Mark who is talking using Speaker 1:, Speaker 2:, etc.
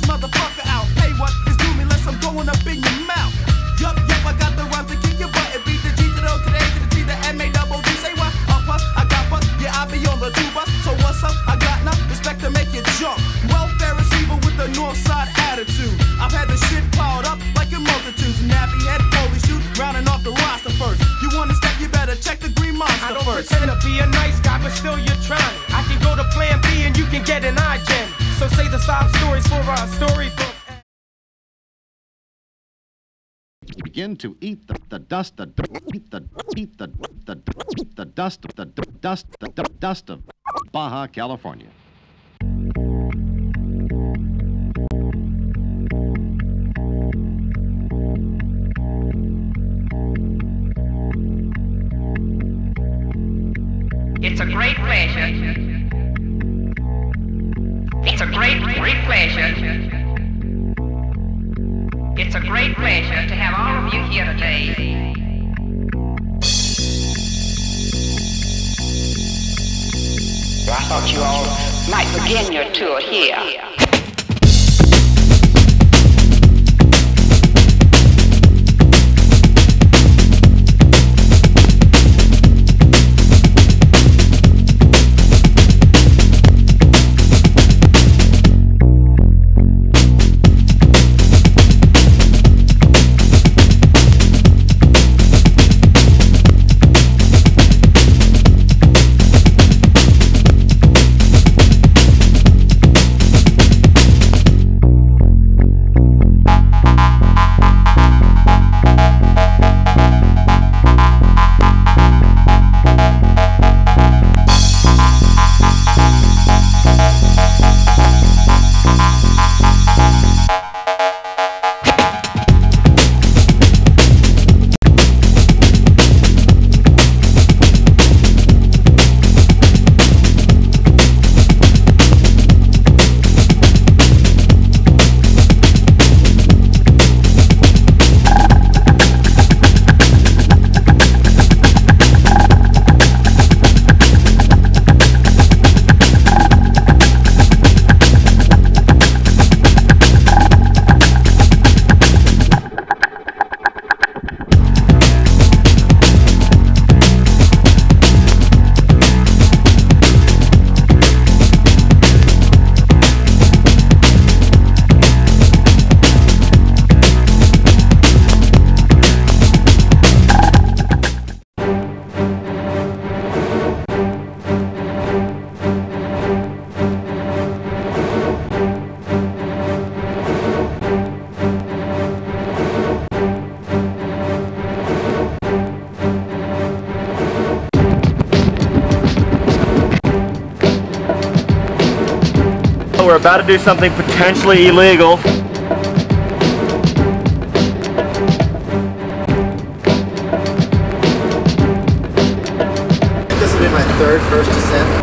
Speaker 1: this motherfucker out. Hey, what is doing me unless I'm going up in your mouth? Yup, I got the rhymes to kick your butt and beat the G to the O to the A to the T to the M-A-double-D. Say what? Plus, I got bus, yeah, I be on the two bus. So what's up? I got enough respect to make you jump. Welfare receiver with the north side attitude. I've had the shit piled up like in multitudes. Nappy head, holy shoot, rounding off the roster first. You wanna step, you better check the green monster
Speaker 2: I don't
Speaker 1: first.
Speaker 2: pretend to be a nice guy, but still you're trying. I can go to plan B and you can get an iGen. So say the sob stories for our storybook.
Speaker 3: Begin to eat the dust, the dust of Baja California.
Speaker 4: It's a great pleasure. It's a great pleasure. It's a great pleasure to have all of you here today. I thought you all might begin your tour here.
Speaker 5: We're about to do something potentially illegal.
Speaker 6: This will be my first descent.